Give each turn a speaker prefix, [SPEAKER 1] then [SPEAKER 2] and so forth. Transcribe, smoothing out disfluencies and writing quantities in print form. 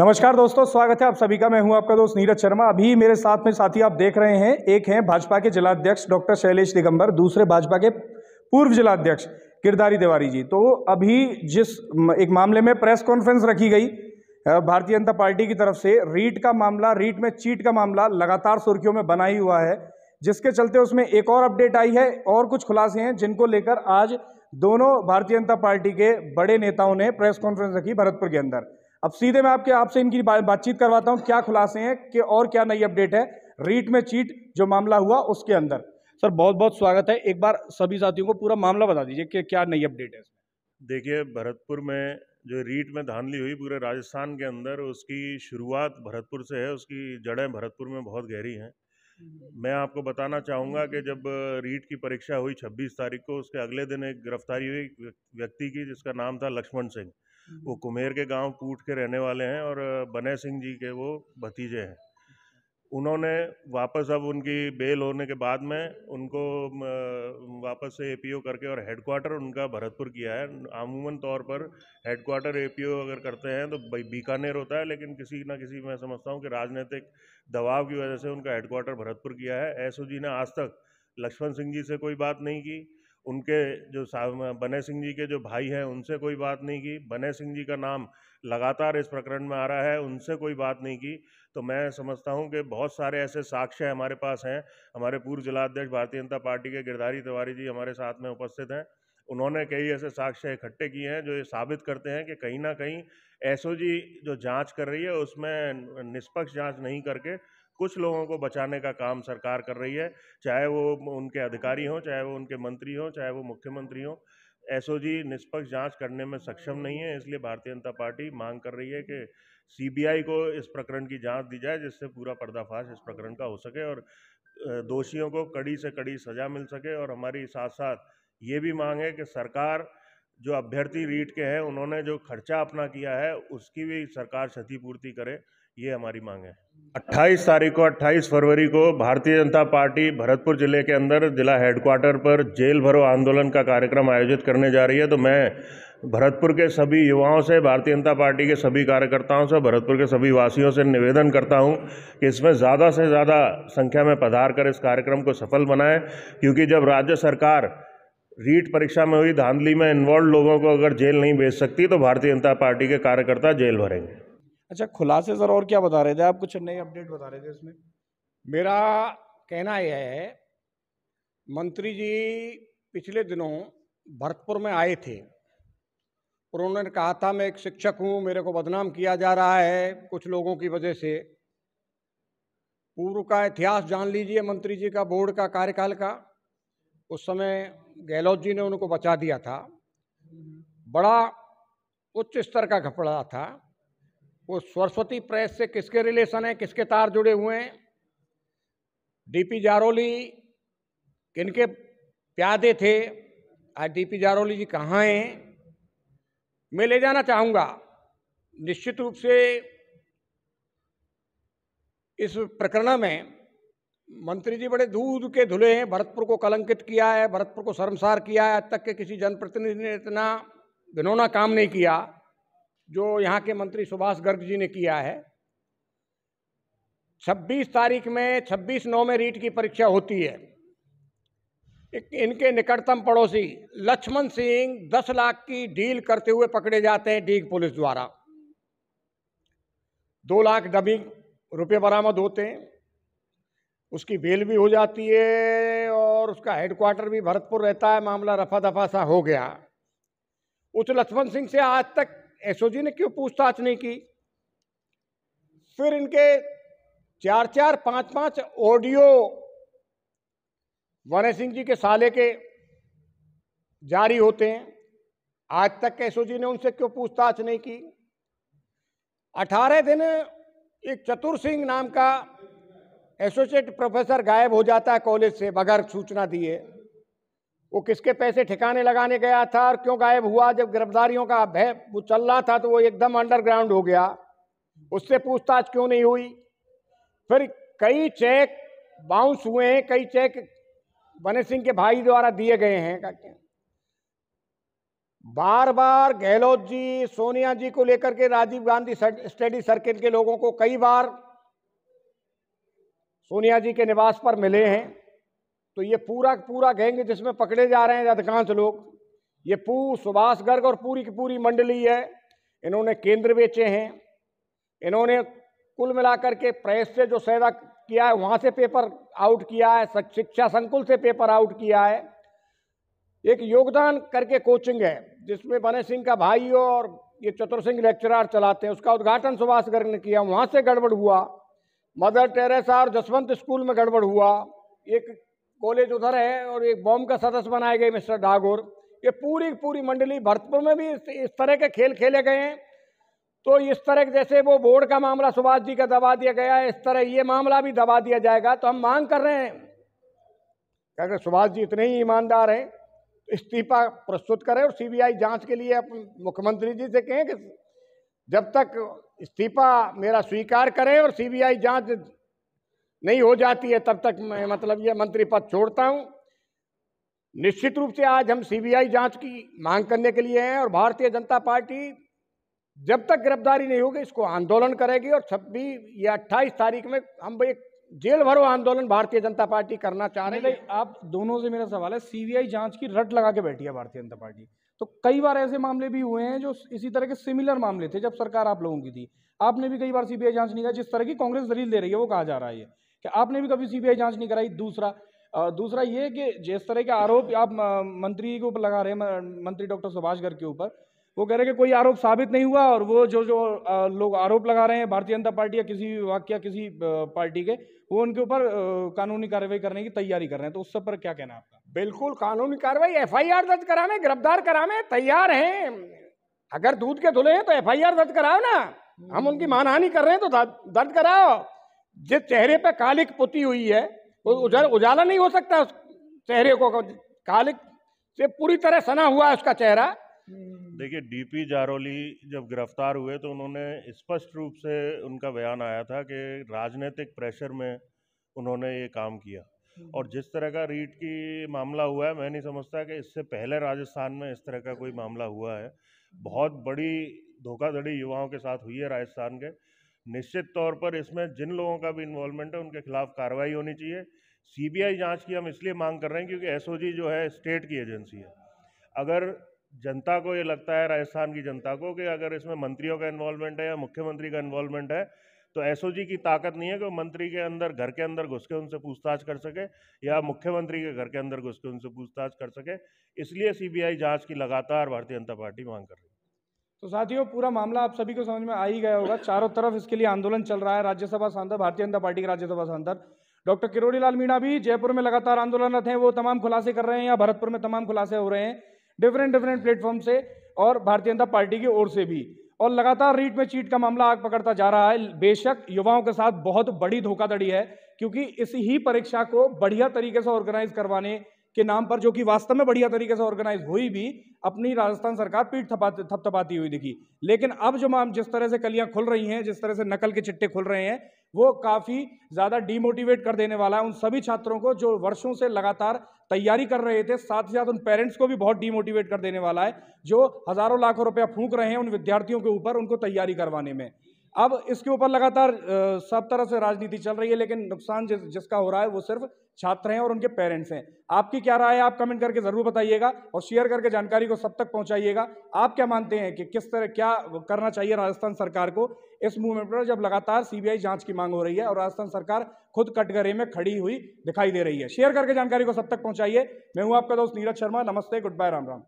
[SPEAKER 1] नमस्कार दोस्तों, स्वागत है आप सभी का। मैं हूं आपका दोस्त नीरज शर्मा। अभी मेरे साथ में साथी आप देख रहे हैं, एक हैं भाजपा के जिलाध्यक्ष डॉक्टर शैलेश दिगंबर, दूसरे भाजपा के पूर्व जिलाध्यक्ष गिरधारी तिवारी जी। तो अभी जिस एक मामले में प्रेस कॉन्फ्रेंस रखी गई भारतीय जनता पार्टी की तरफ से, रीट का मामला, रीट में चीट का मामला लगातार सुर्खियों में बना ही हुआ है, जिसके चलते उसमें एक और अपडेट आई है और कुछ खुलासे हैं जिनको लेकर आज दोनों भारतीय जनता पार्टी के बड़े नेताओं ने प्रेस कॉन्फ्रेंस रखी भरतपुर के अंदर। अब सीधे मैं आपसे इनकी बातचीत करवाता हूं, क्या खुलासे हैं कि और क्या नई अपडेट है रीट में चीट जो मामला हुआ उसके अंदर। सर बहुत बहुत स्वागत है। एक बार सभी साथियों को पूरा मामला बता दीजिए कि क्या नई अपडेट है इसमें।
[SPEAKER 2] देखिए, भरतपुर में जो रीट में धांधली हुई पूरे राजस्थान के अंदर, उसकी शुरुआत भरतपुर से है, उसकी जड़ें भरतपुर में बहुत गहरी हैं। मैं आपको बताना चाहूँगा कि जब रीट की परीक्षा हुई 26 तारीख को, उसके अगले दिन एक गिरफ्तारी हुई व्यक्ति की, जिसका नाम था लक्ष्मण सिंह। वो कुम्हेर के गांव पूट के रहने वाले हैं और बने सिंह जी के वो भतीजे हैं। उन्होंने वापस, अब उनकी बेल होने के बाद में उनको वापस से एपीओ करके, और हेडक्वार्टर उनका भरतपुर किया है। अमूमन तौर पर हेडक्वार्टर एपीओ अगर करते हैं तो बीकानेर होता है, लेकिन किसी ना किसी, मैं समझता हूँ कि राजनीतिक दबाव की वजह से उनका हेडक्वार्टर भरतपुर किया है। एसओजी ने आज तक लक्ष्मण सिंह जी से कोई बात नहीं की, उनके जो बने सिंह जी के जो भाई हैं उनसे कोई बात नहीं की, बने सिंह जी का नाम लगातार इस प्रकरण में आ रहा है, उनसे कोई बात नहीं की। तो मैं समझता हूं कि बहुत सारे ऐसे साक्ष्य हमारे पास हैं। हमारे पूर्व जिलाध्यक्ष भारतीय जनता पार्टी के गिरधारी तिवारी जी हमारे साथ में उपस्थित हैं। उन्होंने कई ऐसे साक्ष्य इकट्ठे किए हैं जो ये साबित करते हैं कि कहीं ना कहीं एसओजी जो जांच कर रही है उसमें निष्पक्ष जांच नहीं करके कुछ लोगों को बचाने का काम सरकार कर रही है, चाहे वो उनके अधिकारी हों, चाहे वो उनके मंत्री हों, चाहे वो मुख्यमंत्री हों। एसओजी निष्पक्ष जांच करने में सक्षम नहीं है, इसलिए भारतीय जनता पार्टी मांग कर रही है कि सीबीआई को इस प्रकरण की जांच दी जाए, जिससे पूरा पर्दाफाश इस प्रकरण का हो सके और दोषियों को कड़ी से कड़ी सजा मिल सके। और हमारी साथ साथ ये भी मांग है कि सरकार, जो अभ्यर्थी रीट के हैं, उन्होंने जो खर्चा अपना किया है उसकी भी सरकार क्षतिपूर्ति करे, ये हमारी मांग है। 28 फरवरी को भारतीय जनता पार्टी भरतपुर जिले के अंदर जिला हेडक्वार्टर पर जेल भरो आंदोलन का कार्यक्रम आयोजित करने जा रही है। तो मैं भरतपुर के सभी युवाओं से, भारतीय जनता पार्टी के सभी कार्यकर्ताओं से, भरतपुर के सभी वासियों से निवेदन करता हूं कि इसमें ज़्यादा से ज़्यादा संख्या में पधार कर इस कार्यक्रम को सफल बनाएं, क्योंकि जब राज्य सरकार रीट परीक्षा में हुई धांधली में इन्वॉल्व लोगों को अगर जेल नहीं भेज सकती तो भारतीय जनता पार्टी के कार्यकर्ता जेल भरेंगे।
[SPEAKER 1] अच्छा, खुलासे सर और क्या बता रहे थे आप? कुछ नई अपडेट बता रहे थे इसमें।
[SPEAKER 3] मेरा कहना यह है, मंत्री जी पिछले दिनों भरतपुर में आए थे और उन्होंने कहा था मैं एक शिक्षक हूं, मेरे को बदनाम किया जा रहा है कुछ लोगों की वजह से। पूर्व का इतिहास जान लीजिए मंत्री जी का, बोर्ड का कार्यकाल का। उस समय गहलोत जी ने उनको बचा दिया था। बड़ा उच्च स्तर का घपला था वो। सरस्वती प्रेस से किसके रिलेशन है, किसके तार जुड़े हुए हैं, डीपी जारोली किनके प्यादे थे, आज डीपी जारोली जी कहाँ हैं, मैं ले जाना चाहूँगा। निश्चित रूप से इस प्रकरण में मंत्री जी बड़े दूध के धुले हैं। भरतपुर को कलंकित किया है, भरतपुर को शर्मसार किया है। आज तक के किसी जनप्रतिनिधि ने इतना घिनौना काम नहीं किया जो यहाँ के मंत्री सुभाष गर्ग जी ने किया है। 26 तारीख में 26/9 में रीट की परीक्षा होती है। इनके निकटतम पड़ोसी लक्ष्मण सिंह 10 लाख की डील करते हुए पकड़े जाते हैं डीग पुलिस द्वारा। 2 लाख डमी रुपये बरामद होते हैं, उसकी बेल भी हो जाती है और उसका हेडक्वार्टर भी भरतपुर रहता है। मामला रफा दफा सा हो गया। उस लक्ष्मण सिंह से आज तक एसओजी ने क्यों पूछताछ नहीं की? फिर इनके 4-4, 5-5 ऑडियो बने सिंह जी के साले के जारी होते हैं। आज तक एसओजी ने उनसे क्यों पूछताछ नहीं की? 18 दिन एक चतुर सिंह नाम का एसोसिएट प्रोफेसर गायब हो जाता है कॉलेज से बगैर सूचना दिए। वो किसके पैसे ठिकाने लगाने गया था और क्यों गायब हुआ? जब गिरफ्तारियों का भय वो चल रहा था तो वो एकदम अंडरग्राउंड हो गया, उससे पूछताछ क्यों नहीं हुई? फिर कई चेक बाउंस हुए हैं, कई चेक बने सिंह के भाई द्वारा दिए गए हैं। बार बार गहलोत जी, सोनिया जी को लेकर के राजीव गांधी स्टडी सर्किल के लोगों को कई बार सोनिया जी के निवास पर मिले हैं। तो ये पूरा पूरा गैंग जिसमें पकड़े जा रहे हैं अधिकांश लोग, ये सुभाष गर्ग और पूरी की पूरी मंडली है। इन्होंने केंद्र बेचे हैं, इन्होंने कुल मिलाकर के प्रेस से जो सौदा किया है वहां से पेपर आउट किया है, शिक्षा संकुल से पेपर आउट किया है। एक योगदान करके कोचिंग है जिसमें बने सिंह का भाई और ये चतुर सिंह लेक्चरर चलाते हैं, उसका उद्घाटन सुभाष गर्ग ने किया, वहां से गड़बड़ हुआ। मदर टेरेसा और जसवंत स्कूल में गड़बड़ हुआ, एक कॉलेज उधर है और एक बॉम्ब का सदस्य बनाए गए मिस्टर डागोर। ये पूरी पूरी मंडली, भरतपुर में भी इस तरह के खेल खेले गए हैं। तो इस तरह जैसे वो बोर्ड का मामला सुभाष जी का दबा दिया गया है, इस तरह ये मामला भी दबा दिया जाएगा। तो हम मांग कर रहे हैं कि अगर सुभाष जी इतने ही ईमानदार हैं तो इस्तीफा प्रस्तुत करें और सीबीआई जांच के लिए मुख्यमंत्री जी से कहें कि जब तक इस्तीफा मेरा स्वीकार करें और सीबीआई जांच नहीं हो जाती है तब तक मैं ये मंत्री पद छोड़ता हूं। निश्चित रूप से आज हम सीबीआई जांच की मांग करने के लिए हैं और भारतीय जनता पार्टी जब तक गिरफ्तारी नहीं होगी इसको आंदोलन करेगी। और 26 या 28 तारीख में हम एक जेल भरो आंदोलन भारतीय जनता पार्टी करना चाह रही है।
[SPEAKER 1] आप दोनों से मेरा सवाल है, सीबीआई जांच की रट लगा के बैठी है भारतीय जनता पार्टी, तो कई बार ऐसे मामले भी हुए हैं जो इसी तरह के सिमिलर मामले थे जब सरकार आप लोगों की थी, आपने भी कई बार सीबीआई जांच नहीं कराई। जिस तरह की कांग्रेस दलील दे रही है वो कहा जा रहा है कि आपने भी कभी सीबीआई जांच नहीं कराई। दूसरा ये कि जिस तरह के आरोप आप मंत्री के ऊपर लगा रहे हैं, मंत्री डॉक्टर सुभाष गर्ग के ऊपर, वो कह रहे हैं कि कोई आरोप साबित नहीं हुआ और वो जो लोग आरोप लगा रहे हैं भारतीय जनता पार्टी या किसी विभाग या किसी पार्टी के, वो उनके ऊपर कानूनी कार्रवाई करने की तैयारी कर रहे हैं। तो उस सब पर क्या कहना है आपका?
[SPEAKER 3] बिल्कुल कानूनी कार्रवाई, एफआईआर दर्ज कराने, गिरफ्तार कराने तैयार हैं। अगर दूध के धुले हैं तो एफआईआर दर्ज कराओ ना। हम उनकी मानहानि कर रहे हैं तो दर्ज कराओ। जिस चेहरे पे कालिक पुती हुई है वो उजाला नहीं हो सकता। उस चेहरे को कालिक से पूरी तरह सना हुआ है उसका चेहरा।
[SPEAKER 2] देखिए, डीपी जारौली जब गिरफ्तार हुए तो उन्होंने स्पष्ट रूप से उनका बयान आया था कि राजनीतिक प्रेशर में उन्होंने ये काम किया। और जिस तरह का रीट की मामला हुआ है, मैं नहीं समझता कि इससे पहले राजस्थान में इस तरह का कोई मामला हुआ है। बहुत बड़ी धोखाधड़ी युवाओं के साथ हुई है राजस्थान के। निश्चित तौर पर इसमें जिन लोगों का भी इन्वॉल्वमेंट है उनके खिलाफ कार्रवाई होनी चाहिए। सीबीआई जांच की हम इसलिए मांग कर रहे हैं क्योंकि एसओजी जो है स्टेट की एजेंसी है। अगर जनता को ये लगता है, राजस्थान की जनता को, कि अगर इसमें मंत्रियों का इन्वॉल्वमेंट है या मुख्यमंत्री का इन्वॉल्वमेंट है, तो एसओजी की ताकत नहीं है कि मंत्री के अंदर घर के अंदर घुस के उनसे पूछताछ कर सके या मुख्यमंत्री के घर के अंदर घुस के उनसे पूछताछ कर सके। इसलिए सीबीआई जांच की लगातार भारतीय जनता पार्टी मांग कर रही है।
[SPEAKER 1] तो साथियों, पूरा मामला आप सभी को समझ में आ ही गया होगा। चारों तरफ इसके लिए आंदोलन चल रहा है। राज्यसभा सांसद, भारतीय जनता पार्टी के राज्यसभा सांसद डॉक्टर किरोड़ी लाल मीणा भी जयपुर में लगातार आंदोलनरत हैं। वो तमाम खुलासे कर रहे हैं, या भरतपुर में तमाम खुलासे हो रहे हैं डिफरेंट प्लेटफॉर्म से और भारतीय जनता पार्टी की ओर से भी। और लगातार रीट में चीट का मामला आग पकड़ता जा रहा है। बेशक युवाओं के साथ बहुत बड़ी धोखाधड़ी है, क्योंकि इस ही परीक्षा को बढ़िया तरीके से ऑर्गेनाइज करवाने के नाम पर, जो कि वास्तव में बढ़िया तरीके से ऑर्गेनाइज हुई भी, अपनी राजस्थान सरकार पीठ थपथपाती हुई दिखी। लेकिन अब जो जिस तरह से कलियां खुल रही हैं, जिस तरह से नकल के चिट्टे खुल रहे हैं, वो काफी ज्यादा डीमोटिवेट कर देने वाला है उन सभी छात्रों को जो वर्षों से लगातार तैयारी कर रहे थे। साथ ही साथ उन पेरेंट्स को भी बहुत डीमोटिवेट कर देने वाला है जो हजारों लाखों रुपया फूंक रहे हैं उन विद्यार्थियों के ऊपर उनको तैयारी करवाने में। अब इसके ऊपर लगातार सब तरह से राजनीति चल रही है, लेकिन नुकसान जिसका हो रहा है वो सिर्फ छात्र हैं और उनके पेरेंट्स हैं। आपकी क्या राय है, आप कमेंट करके जरूर बताइएगा और शेयर करके जानकारी को सब तक पहुंचाइएगा। आप क्या मानते हैं कि किस तरह क्या करना चाहिए राजस्थान सरकार को इस मूवमेंट पर, जब लगातार सीबीआई जांच की मांग हो रही है और राजस्थान सरकार खुद कटघरे में खड़ी हुई दिखाई दे रही है? शेयर करके जानकारी को सब तक पहुंचाइए। मैं हूं आपका दोस्त नीरज शर्मा। नमस्ते, गुड बाय, राम राम।